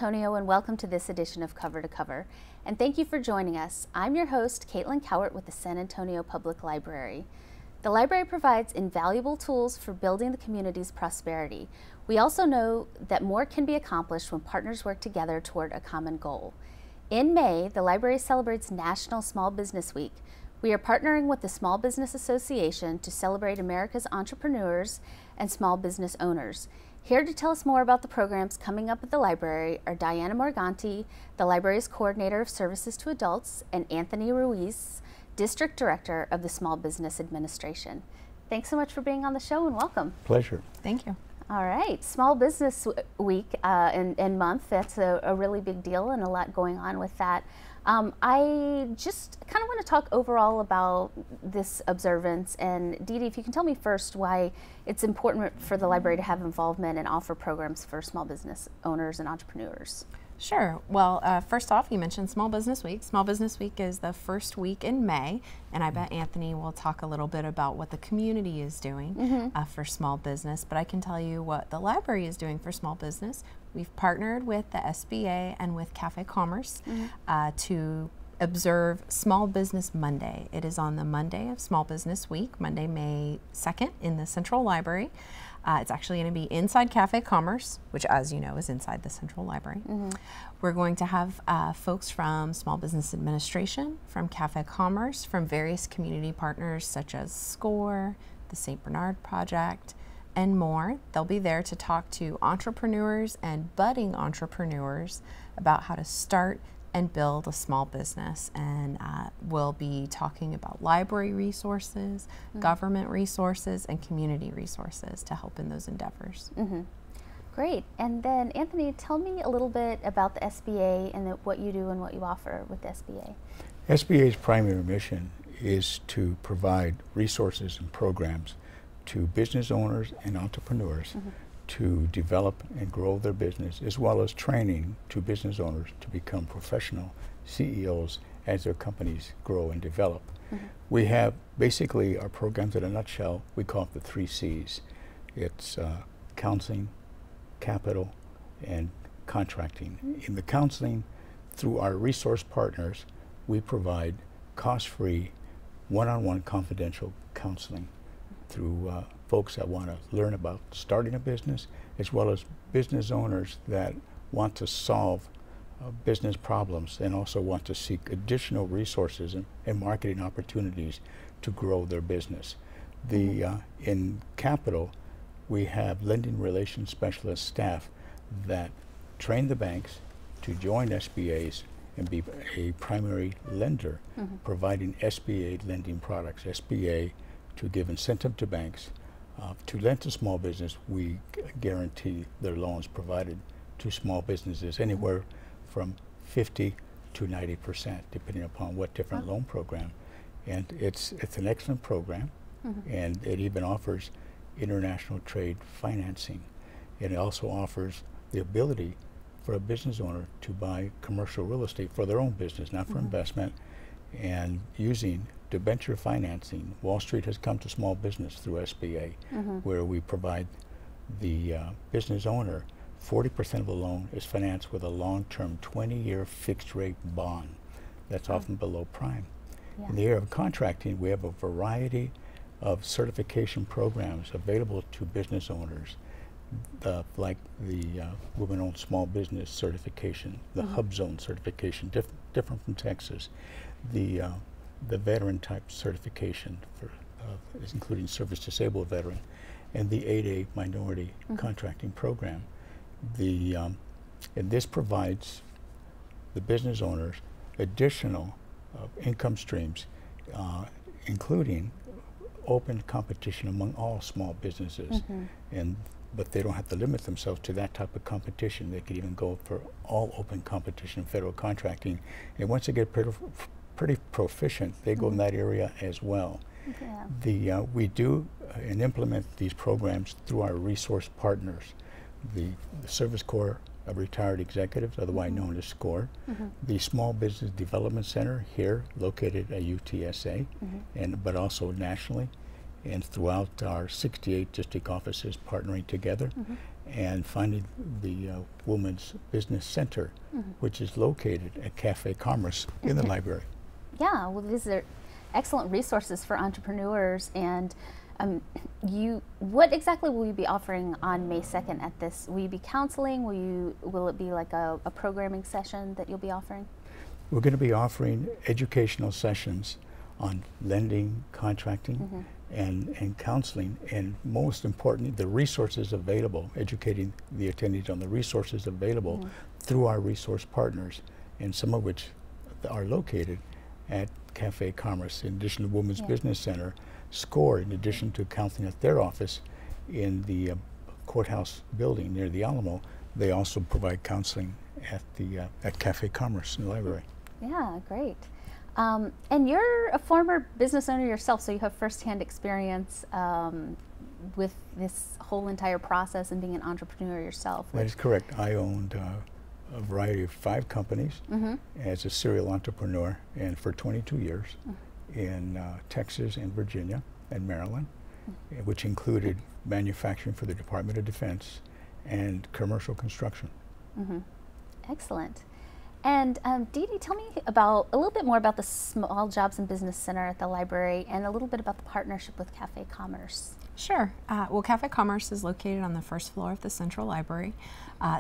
Antonio, and welcome to this edition of Cover to Cover. And thank you for joining us. I'm your host, Caitlin Cowart with the San Antonio Public Library. The library provides invaluable tools for building the community's prosperity. We also know that more can be accomplished when partners work together toward a common goal. In May, the library celebrates National Small Business Week. We are partnering with the Small Business Association to celebrate America's entrepreneurs and small business owners. Here to tell us more about the programs coming up at the library are Diana Morganti, the library's Coordinator of Services to Adults, and Anthony Ruiz, District Director of the Small Business Administration. Thanks so much for being on the show and welcome. Pleasure. Thank you. All right, Small Business Week and month, that's a really big deal and a lot going on with that. I just kind of want to talk overall about this observance, and Dee Dee, if you can tell me first why it's important for the library to have involvement and offer programs for small business owners and entrepreneurs. Sure. Well, first off, you mentioned Small Business Week. Small Business Week is the first week in May, and I bet Anthony will talk a little bit about what the community is doing for small business, but I can tell you what the library is doing for small business. We've partnered with the SBA and with Cafe Commerce to observe Small Business Monday. It is on the Monday of Small Business Week, Monday, May 2nd in the Central Library. It's actually going to be inside Cafe Commerce, which, as you know, is inside the Central Library. We're going to have folks from Small Business Administration, from Cafe Commerce, from various community partners such as SCORE, the St. Bernard Project, and more. They'll be there to talk to entrepreneurs and budding entrepreneurs about how to start and build a small business, and we'll be talking about library resources, government resources, and community resources to help in those endeavors. Great. And then Anthony, tell me a little bit about the SBA and what you do and what you offer with the SBA. SBA's primary mission is to provide resources and programs to business owners and entrepreneurs to develop and grow their business, as well as training to business owners to become professional CEOs as their companies grow and develop. We have basically our programs in a nutshell. We call it the 3 C's. It's counseling, capital, and contracting. In the counseling, through our resource partners, we provide cost-free, one-on-one confidential counseling through folks that want to learn about starting a business, as well as business owners that want to solve business problems and also want to seek additional resources and marketing opportunities to grow their business. In capital, we have lending relations specialist staff that train the banks to join SBAs and be a primary lender, providing SBA lending products. SBA to give incentive to banks to lend to small business. We guarantee their loans provided to small businesses anywhere from 50 to 90%, depending upon what different loan program. And it's an excellent program, and it even offers international trade financing. It also offers the ability for a business owner to buy commercial real estate for their own business, not for investment, and using debenture financing. Wall Street has come to small business through SBA, where we provide the business owner 40% of the loan is financed with a long-term 20-year fixed-rate bond that's often below prime. In the area of contracting, we have a variety of certification programs available to business owners, like the Women-Owned Small Business certification, the Hub Zone certification, different from Texas, the veteran type certification for including service disabled veteran, and the 8A minority contracting program. And this provides the business owners additional income streams, including open competition among all small businesses. But they don't have to limit themselves to that type of competition. They could even go for all open competition in federal contracting. And once they get pretty proficient, they go in that area as well. We do and implement these programs through our resource partners, the Service Corps of Retired Executives, otherwise known as SCORE, the Small Business Development Center here, located at UTSA, but also nationally, and throughout our 68 district offices partnering together, and funded the Women's Business Center, which is located at Cafe Commerce in the library. Yeah, well, these are excellent resources for entrepreneurs. And what exactly will you be offering on May 2nd at this? Will you be counseling? Will it be like a programming session that you'll be offering? We're going to be offering educational sessions on lending, contracting, and counseling, and most importantly, the resources available, educating the attendees on the resources available through our resource partners, and some of which are located at Cafe Commerce, in addition to Women's Business Center, SCORE, in addition to counseling at their office in the courthouse building near the Alamo. They also provide counseling at Cafe Commerce in the library. Yeah, great. And you're a former business owner yourself, so you have firsthand experience with this whole entire process and being an entrepreneur yourself. That is correct. I owned a variety of 5 companies as a serial entrepreneur, and for 22 years in Texas and Virginia and Maryland, which included manufacturing for the Department of Defense and commercial construction. Excellent. And Dee Dee, tell me a little bit more about the Small Jobs and Business Center at the library, and a little bit about the partnership with Cafe Commerce. Sure. Well, Cafe Commerce is located on the first floor of the Central Library.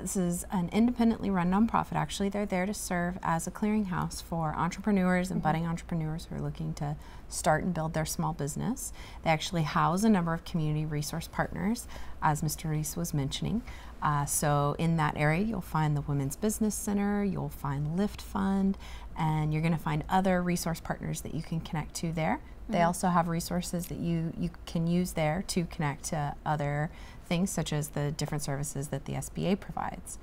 This is an independently run nonprofit. Actually, they're there to serve as a clearinghouse for entrepreneurs and budding entrepreneurs who are looking to start and build their small business. They actually house a number of community resource partners, as Mr. Reese was mentioning. So in that area, you'll find the Women's Business Center, you'll find Lift Fund, and you're going to find other resource partners that you can connect to there. They also have resources that you can use there to connect to other things, such as the different services that the SBA provides.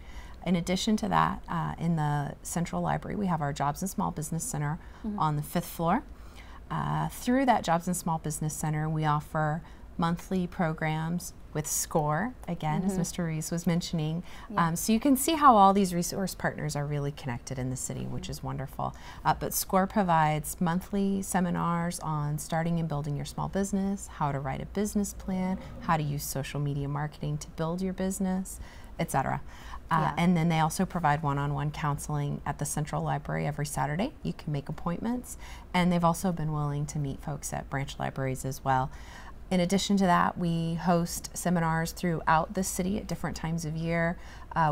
In addition to that, in the Central Library, we have our Jobs and Small Business Center on the 5th floor. Through that Jobs and Small Business Center, we offer monthly programs with SCORE, again, as Mr. Reese was mentioning. So you can see how all these resource partners are really connected in the city, which is wonderful. But SCORE provides monthly seminars on starting and building your small business, how to write a business plan, how to use social media marketing to build your business, etc. And then they also provide one-on-one counseling at the Central Library every Saturday. You can make appointments, and they've also been willing to meet folks at branch libraries as well. In addition to that, we host seminars throughout the city at different times of year.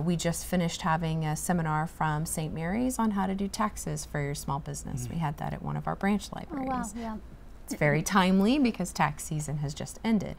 We just finished having a seminar from St. Mary's on how to do taxes for your small business. We had that at one of our branch libraries. Oh, wow, yeah. It's very timely because tax season has just ended.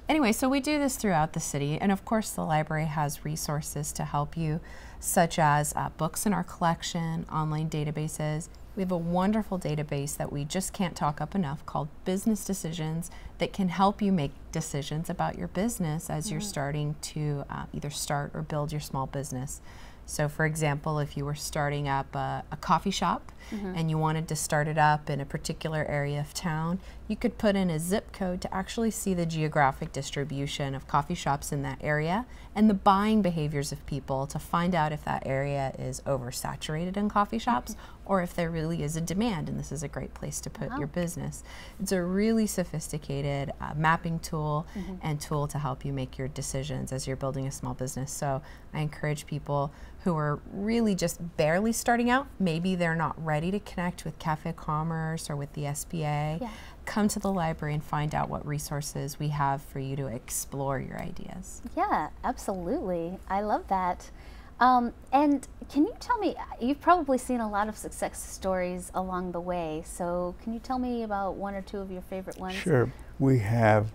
Anyway, so we do this throughout the city, and of course the library has resources to help you, such as books in our collection, online databases. We have a wonderful database that we just can't talk up enough called Business Decisions that can help you make decisions about your business as you're starting to either start or build your small business. So for example, if you were starting up a coffee shop and you wanted to start it up in a particular area of town, you could put in a zip code to actually see the geographic distribution of coffee shops in that area and the buying behaviors of people to find out if that area is oversaturated in coffee shops or if there really is a demand, and this is a great place to put your business. It's a really sophisticated mapping tool and tool to help you make your decisions as you're building a small business. So I encourage people who are really just barely starting out, maybe they're not ready to connect with Cafe Commerce or with the SBA, come to the library and find out what resources we have for you to explore your ideas. Yeah, absolutely. I love that. And can you tell me, you've probably seen a lot of success stories along the way, so can you tell me about one or two of your favorite ones? Sure. We have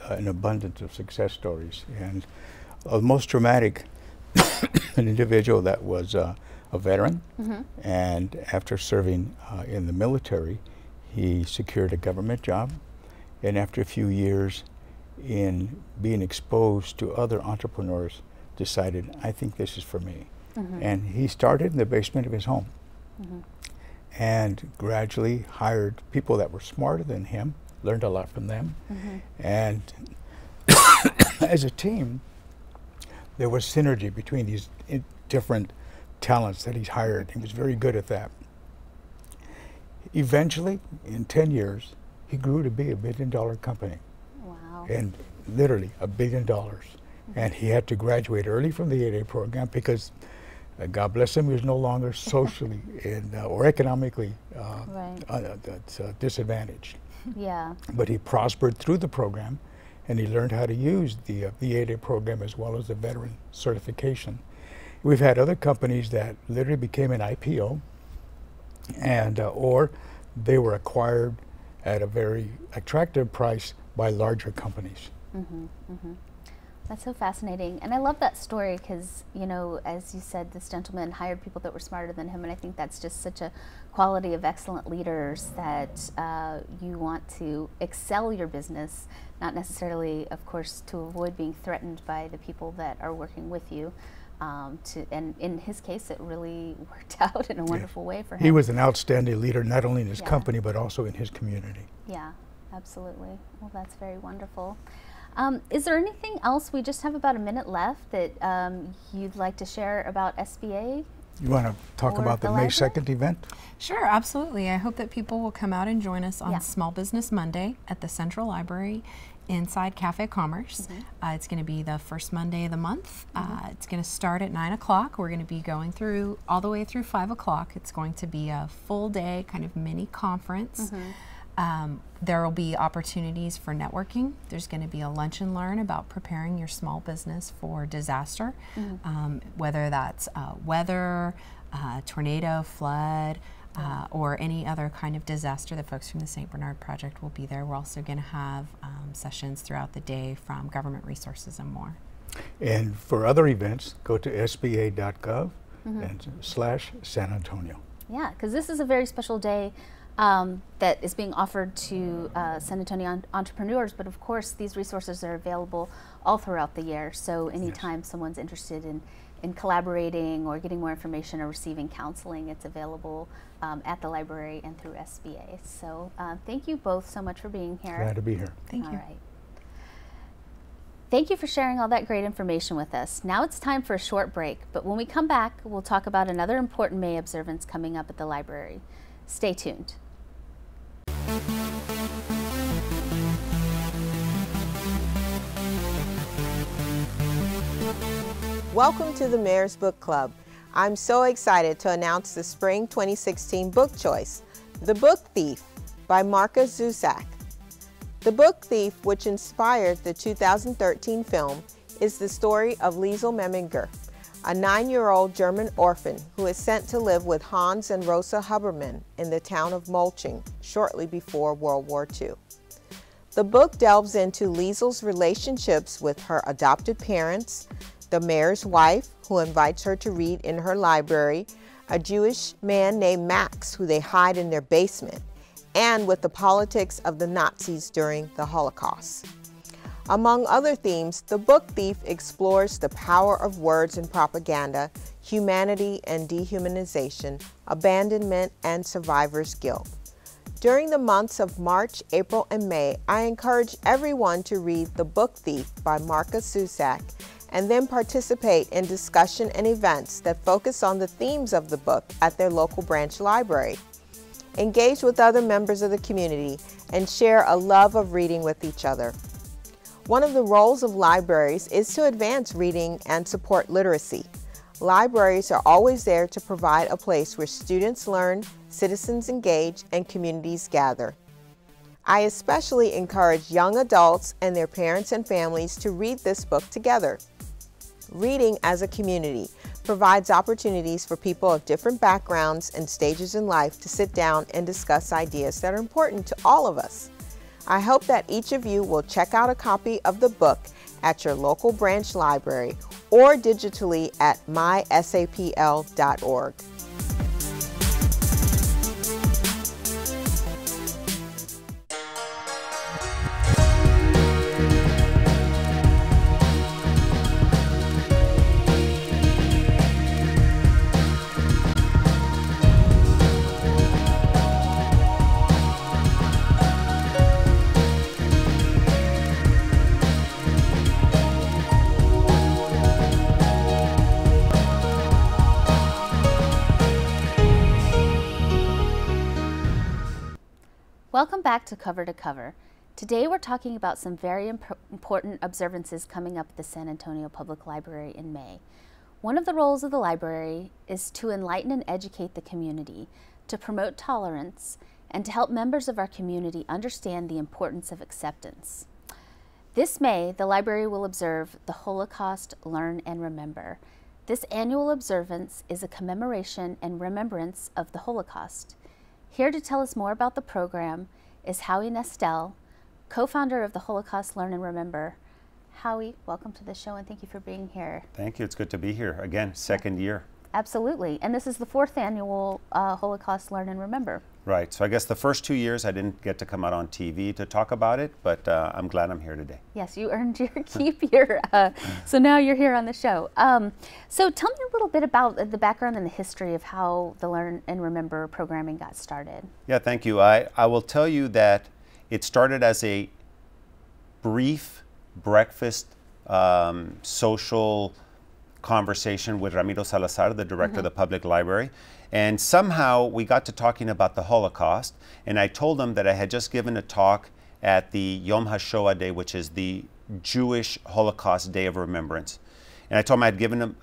an abundance of success stories, and the most dramatic, an individual that was a veteran, and after serving in the military, he secured a government job, and after a few years in being exposed to other entrepreneurs, decided, I think this is for me. And he started in the basement of his home and gradually hired people that were smarter than him, learned a lot from them, and as a team, there was synergy between these different talents that he's hired. He was very good at that. Eventually, in 10 years, he grew to be $1 billion company. Wow. And literally $1 billion. and he had to graduate early from the 8A program because, God bless him, he was no longer socially or economically disadvantaged. Yeah. But he prospered through the program, and he learned how to use the 8A program as well as the veteran certification. We've had other companies that literally became an IPO, and or they were acquired at a very attractive price by larger companies. Mm-hmm, mm-hmm. That's so fascinating. And I love that story because, you know, as you said, this gentleman hired people that were smarter than him, and I think that's just such a quality of excellent leaders that you want to excel your business, not necessarily, of course, to avoid being threatened by the people that are working with you. And in his case, it really worked out in a wonderful way for him. He was an outstanding leader, not only in his company, but also in his community. Yeah, absolutely. Well, that's very wonderful. Is there anything else? We just have about a minute left that you'd like to share about SBA? You want to talk about the May 2nd event? Sure, absolutely. I hope that people will come out and join us on Small Business Monday at the Central Library inside Cafe Commerce. It's going to be the first Monday of the month. It's going to start at 9 o'clock. We're going to be going through all the way through 5 o'clock. It's going to be a full day kind of mini conference. There will be opportunities for networking. There's going to be a lunch and learn about preparing your small business for disaster, whether that's weather, tornado, flood, or any other kind of disaster. The folks from the St. Bernard Project will be there. We're also going to have sessions throughout the day from government resources and more. And for other events, go to sba.gov and /San Antonio. Yeah, because this is a very special day that is being offered to San Antonio entrepreneurs, but of course these resources are available all throughout the year, so anytime someone's interested in collaborating or getting more information or receiving counseling, it's available at the library and through SBA. So thank you both so much for being here. Glad to be here. Thank you. All right. Thank you for sharing all that great information with us. Now it's time for a short break, but when we come back, we'll talk about another important May observance coming up at the library. Stay tuned. Welcome to the Mayor's Book Club. I'm so excited to announce the Spring 2016 book choice, The Book Thief by Markus Zusak. The Book Thief, which inspired the 2013 film, is the story of Liesel Memminger, a 9-year-old German orphan who is sent to live with Hans and Rosa Huberman in the town of Molching shortly before World War II. The book delves into Liesel's relationships with her adopted parents, the mayor's wife, who invites her to read in her library, a Jewish man named Max, who they hide in their basement, and with the politics of the Nazis during the Holocaust. Among other themes, The Book Thief explores the power of words and propaganda, humanity and dehumanization, abandonment, and survivor's guilt. During the months of March, April, and May, I encourage everyone to read The Book Thief by Markus Zusak and then participate in discussion and events that focus on the themes of the book at their local branch library. Engage with other members of the community and share a love of reading with each other. One of the roles of libraries is to advance reading and support literacy. Libraries are always there to provide a place where students learn, citizens engage, and communities gather. I especially encourage young adults and their parents and families to read this book together. Reading as a community provides opportunities for people of different backgrounds and stages in life to sit down and discuss ideas that are important to all of us. I hope that each of you will check out a copy of the book at your local branch library or digitally at mysapl.org. Welcome back to Cover to Cover. Today we're talking about some very important observances coming up at the San Antonio Public Library in May. One of the roles of the library is to enlighten and educate the community, to promote tolerance, and to help members of our community understand the importance of acceptance. This May, the library will observe the Holocaust Learn and Remember. This annual observance is a commemoration and remembrance of the Holocaust. Here to tell us more about the program is Howie Nestel, co-founder of the Holocaust Learn and Remember. Howie, welcome to the show and thank you for being here. Thank you. It's good to be here. Again, second year. Absolutely. And this is the 4th annual Holocaust Learn and Remember. Right. So I guess the first 2 years I didn't get to come out on TV to talk about it, but I'm glad I'm here today. Yes, you earned your keep here. So now you're here on the show. So tell me a little bit about the background and the history of how the Learn and Remember programming got started. Yeah, thank you. I will tell you that it started as a brief breakfast social conversation with Ramiro Salazar, the director of the public library. And somehow we got to talking about the Holocaust. And I told him that I had just given a talk at the Yom HaShoah Day, which is the Jewish Holocaust Day of Remembrance. And I told him I had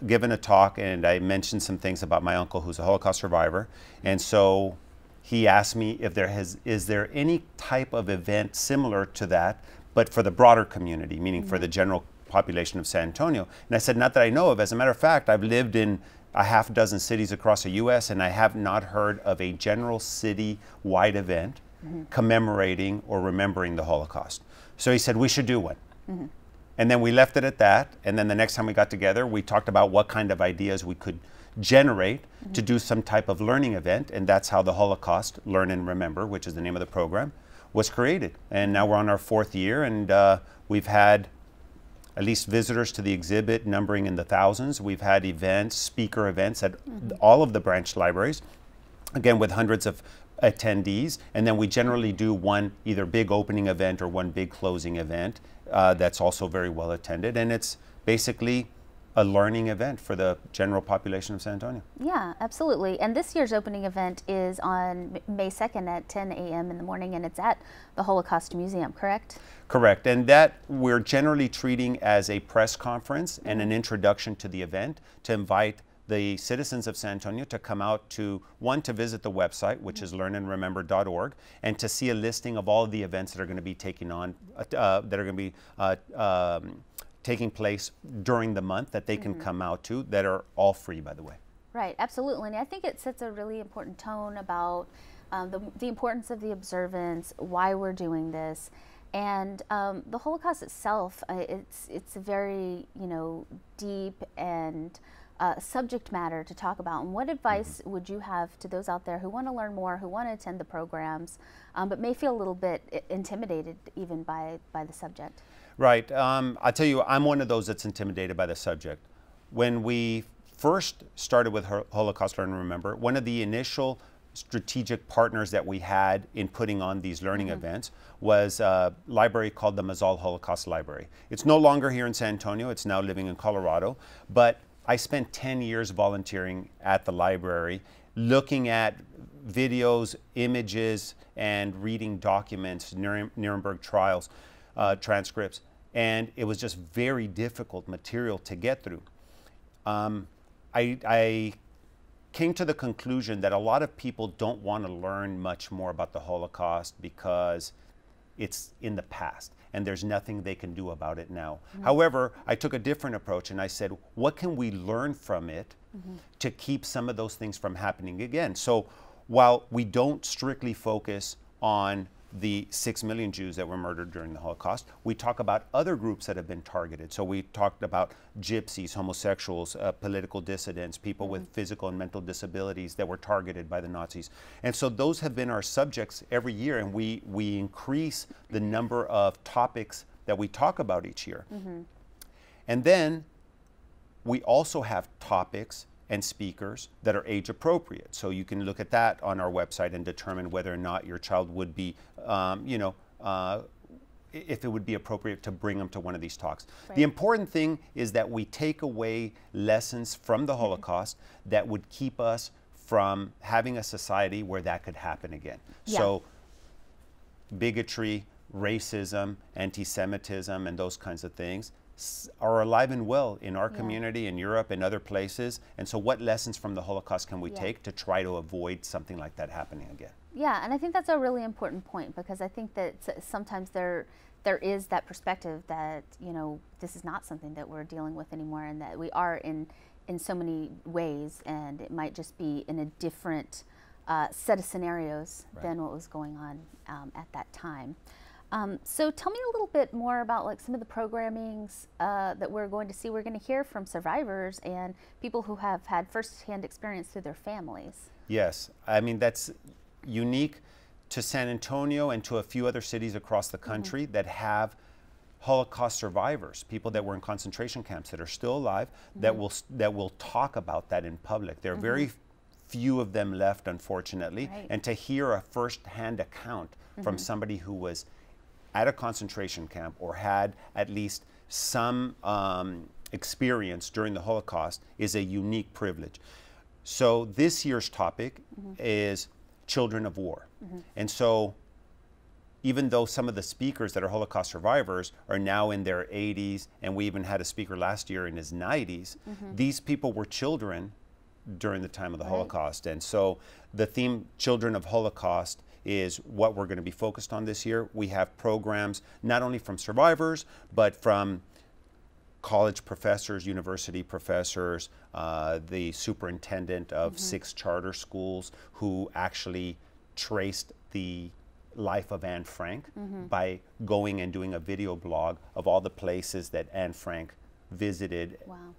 given a talk, and I mentioned some things about my uncle, who's a Holocaust survivor. And so he asked me if is there any type of event similar to that, but for the broader community, meaning for the general population of San Antonio. And I said, not that I know of. As a matter of fact, I've lived in a half dozen cities across the U.S., and I have not heard of a general city-wide event commemorating or remembering the Holocaust. So he said, we should do one. And then we left it at that. And then the next time we got together, we talked about what kind of ideas we could generate to do some type of learning event. And that's how the Holocaust Learn and Remember, which is the name of the program, was created. And now we're on our 4th year, and we've had at least visitors to the exhibit numbering in the thousands. We've had events, speaker events at all of the branch libraries, again with hundreds of attendees. And then we generally do one either big opening event or one big closing event that's also very well attended. And it's basically a learning event for the general population of San Antonio. Yeah, absolutely. And this year's opening event is on May 2nd at 10 a.m. in the morning, and it's at the Holocaust Museum, correct? Correct. And that we're generally treating as a press conference and an introduction to the event to invite the citizens of San Antonio to come out to, one, to visit the website, which is learnandremember.org, and to see a listing of all of the events that are going to be taking place during the month that they can come out to, that are all free, by the way. Right, absolutely. And I think it sets a really important tone about the importance of the observance, why we're doing this. And the Holocaust itself, it's a very, deep and subject matter to talk about. And what advice would you have to those out there who want to learn more, who want to attend the programs, but may feel a little bit intimidated even by the subject? Right. I'll tell you, I'm one of those that's intimidated by the subject. When we first started with Holocaust Learn and Remember, one of the initial strategic partners that we had in putting on these learning events was a library called the Missoula Holocaust Library. It's no longer here in San Antonio. It's now living in Colorado. But I spent 10 years volunteering at the library, looking at videos, images, and reading documents, Nuremberg trials, transcripts. And it was just very difficult material to get through. I came to the conclusion that a lot of people don't want to learn much more about the Holocaust because it's in the past and there's nothing they can do about it now. However, I took a different approach and I said, what can we learn from it to keep some of those things from happening again? So while we don't strictly focus on the 6 million Jews that were murdered during the Holocaust, we talk about other groups that have been targeted. So we talked about gypsies, homosexuals, political dissidents, people with physical and mental disabilities that were targeted by the Nazis. And so those have been our subjects every year, and we increase the number of topics that we talk about each year. And then we also have topics and speakers that are age appropriate. So you can look at that on our website and determine whether or not your child would be, if it would be appropriate to bring them to one of these talks. Right. The important thing is that we take away lessons from the Holocaust that would keep us from having a society where that could happen again. Yeah. So bigotry, racism, anti-Semitism, and those kinds of things are alive and well in our community, in Europe, and other places. And so what lessons from the Holocaust can we take to try to avoid something like that happening again? Yeah, and I think that's a really important point, because I think that sometimes there is that perspective that, you know, this is not something that we're dealing with anymore, and that we are in so many ways, and it might just be in a different set of scenarios than what was going on at that time. So tell me a little bit more about like some of the programmings that we're going to see. We're going to hear from survivors and people who have had firsthand experience through their families. Yes, I mean, that's unique to San Antonio and to a few other cities across the country that have Holocaust survivors, people that were in concentration camps that are still alive, that will talk about that in public. There are very few of them left, unfortunately, and to hear a first-hand account from somebody who was at a concentration camp or had at least some experience during the Holocaust is a unique privilege. So this year's topic is children of war. And so even though some of the speakers that are Holocaust survivors are now in their 80s, and we even had a speaker last year in his 90s, these people were children during the time of the Holocaust. And so the theme, Children of Holocaust, is what we're going to be focused on this year. We have programs not only from survivors, but from college professors, university professors, the superintendent of 6 charter schools who actually traced the life of Anne Frank by going and doing a video blog of all the places that Anne Frank visited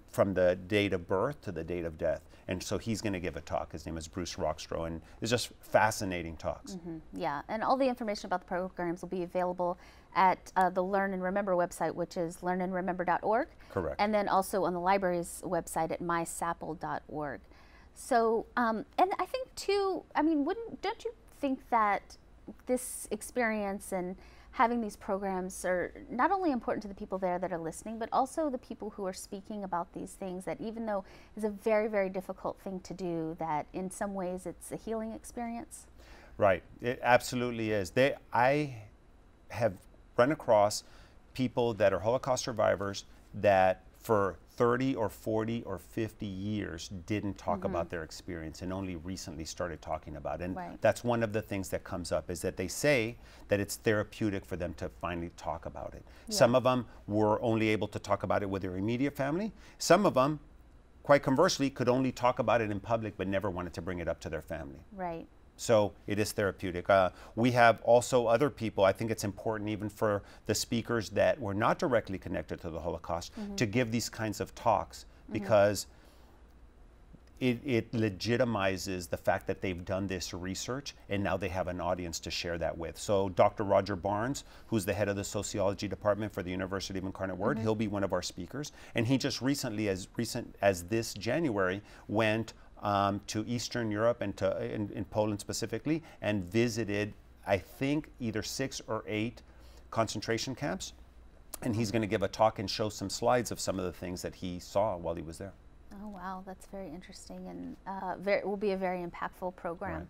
from the date of birth to the date of death. And so he's going to give a talk. His name is Bruce Rockstro, and it's just fascinating talks. Yeah, and all the information about the programs will be available at the Learn and Remember website, which is learnandremember.org. Correct. And then also on the library's website at mysapple.org. So, and I think too, I mean, don't you think that this experience and having these programs are not only important to the people there that are listening, but also the people who are speaking about these things, that even though it's a very, very difficult thing to do, that in some ways it's a healing experience? Right, it absolutely is. I have run across people that are Holocaust survivors that for 30 or 40 or 50 years didn't talk about their experience and only recently started talking about it. And that's one of the things that comes up, is that they say that it's therapeutic for them to finally talk about it. Some of them were only able to talk about it with their immediate family. Some of them, quite conversely, could only talk about it in public but never wanted to bring it up to their family. Right. So it is therapeutic. We have also other people, I think it's important even for the speakers that were not directly connected to the Holocaust to give these kinds of talks, because it legitimizes the fact that they've done this research and now they have an audience to share that with. So Dr. Roger Barnes, who's the head of the sociology department for the University of Incarnate Word, he'll be one of our speakers. And he just recently, as recent as this January, went to Eastern Europe and in Poland specifically, and visited, I think, either 6 or 8 concentration camps. And he's going to give a talk and show some slides of some of the things that he saw while he was there. Oh, wow, that's very interesting, and will be a very impactful program.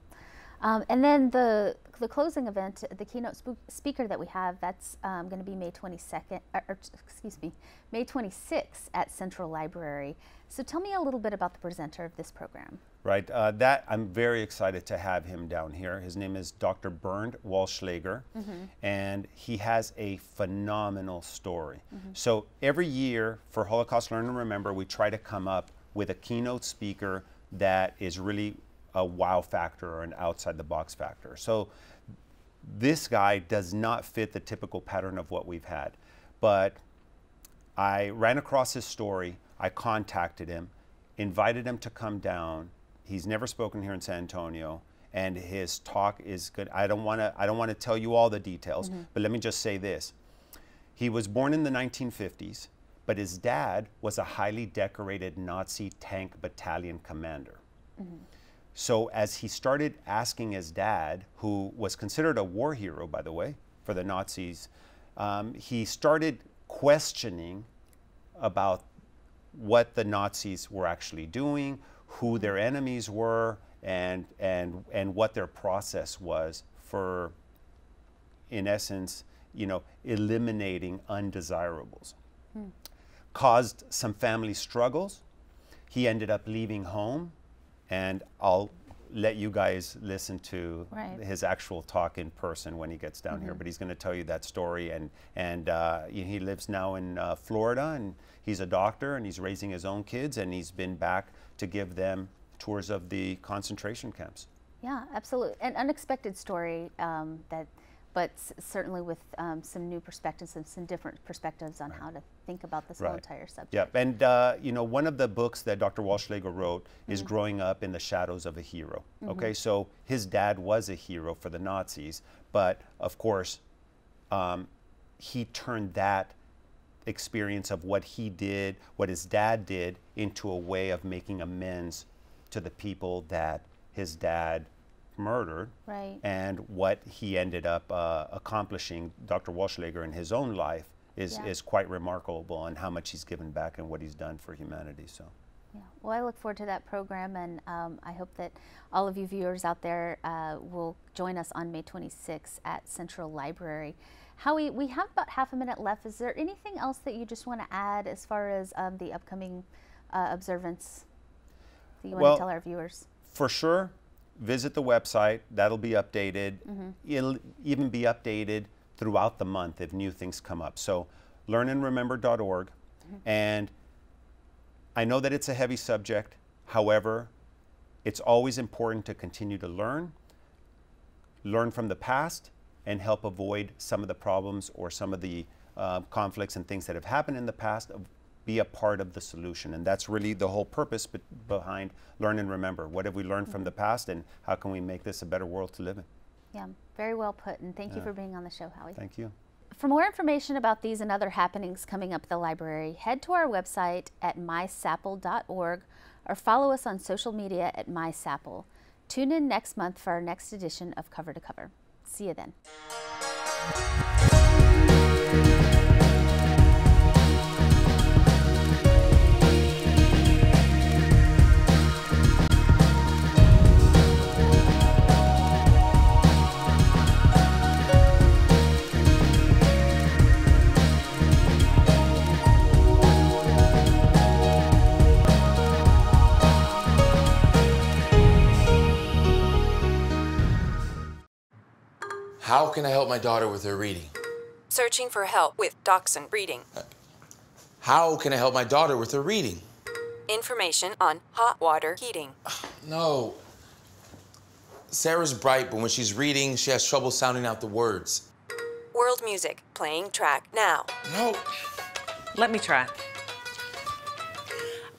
And then the closing event, the keynote speaker that we have, that's going to be May 22nd, May 26th at Central Library. So tell me a little bit about the presenter of this program. Right, that I'm very excited to have him down here. His name is Dr. Bernd Wallschläger, and he has a phenomenal story. So every year for Holocaust Learn and Remember, we try to come up with a keynote speaker that is really a wow factor or an outside the box factor. So this guy does not fit the typical pattern of what we've had, but I ran across his story. I contacted him, invited him to come down. He's never spoken here in San Antonio, and his talk is good. I don't want to tell you all the details, but let me just say this. He was born in the 1950s, but his dad was a highly decorated Nazi tank battalion commander. So as he started asking his dad, who was considered a war hero, by the way, for the Nazis, he started questioning about what the Nazis were actually doing, who their enemies were, and what their process was for, in essence, eliminating undesirables. Caused some family struggles. He ended up leaving home, and I'll let you guys listen to his actual talk in person when he gets down here, but he's going to tell you that story. And he lives now in Florida, and he's a doctor, and he's raising his own kids, and he's been back to give them tours of the concentration camps. Yeah, absolutely. An unexpected story, but certainly with some new perspectives and some different perspectives on how to think about this whole entire subject. Yep, and one of the books that Dr. Walschlager wrote is Growing Up in the Shadows of a Hero. Okay, so his dad was a hero for the Nazis, but of course, he turned that experience of what he did, what his dad did, into a way of making amends to the people that his dad murdered, and what he ended up accomplishing, Dr. Walschlager, in his own life is quite remarkable, and how much he's given back and what he's done for humanity. So, yeah, well, I look forward to that program, and I hope that all of you viewers out there will join us on May 26th at Central Library. Howie, we have about half a minute left. Is there anything else that you just want to add as far as the upcoming observance that you want to tell our viewers? For sure, visit the website. That'll be updated. It'll even be updated throughout the month if new things come up. So learnandremember.org. And I know that it's a heavy subject. However, it's always important to continue to learn from the past, and help avoid some of the problems or some of the conflicts and things that have happened in the past. Be a part of the solution, and that's really the whole purpose behind Learn and Remember. What have we learned from the past, and how can we make this a better world to live in? Yeah, very well put, and thank you for being on the show, Howie. Thank you. For more information about these and other happenings coming up at the library, head to our website at mysapple.org or follow us on social media at mysapple. Tune in next month for our next edition of Cover to Cover. See you then. How can I help my daughter with her reading? Searching for help with Dachshund breeding. How can I help my daughter with her reading? Information on hot water heating. No. Sarah's bright, but when she's reading, she has trouble sounding out the words. World music, playing track now. No. Let me try.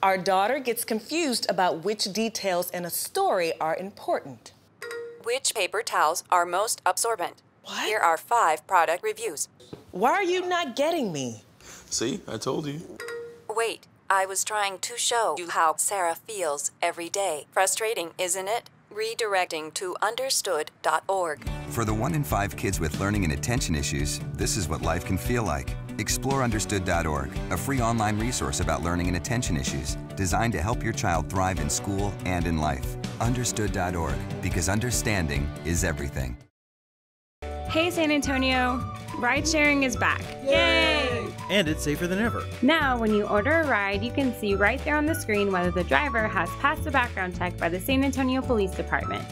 Our daughter gets confused about which details in a story are important. Which paper towels are most absorbent? What? Here are 5 product reviews. Why are you not getting me? See, I told you. Wait, I was trying to show you how Sarah feels every day. Frustrating, isn't it? Redirecting to understood.org. For the 1 in 5 kids with learning and attention issues, this is what life can feel like. Explore understood.org, a free online resource about learning and attention issues, designed to help your child thrive in school and in life. Understood.org, because understanding is everything. Hey San Antonio, ride sharing is back. Yay! And it's safer than ever. Now, when you order a ride, you can see right there on the screen whether the driver has passed the background check by the San Antonio Police Department.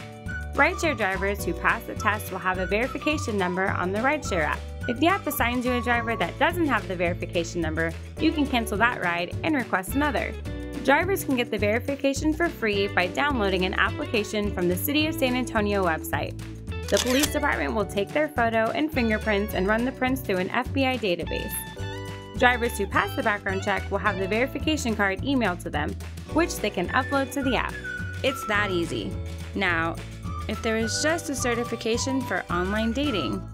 Rideshare drivers who pass the test will have a verification number on the Rideshare app. If the app assigns you a driver that doesn't have the verification number, you can cancel that ride and request another. Drivers can get the verification for free by downloading an application from the City of San Antonio website. The police department will take their photo and fingerprints and run the prints through an FBI database. Drivers who pass the background check will have the verification card emailed to them, which they can upload to the app. It's that easy. Now, if there is just a certification for online dating,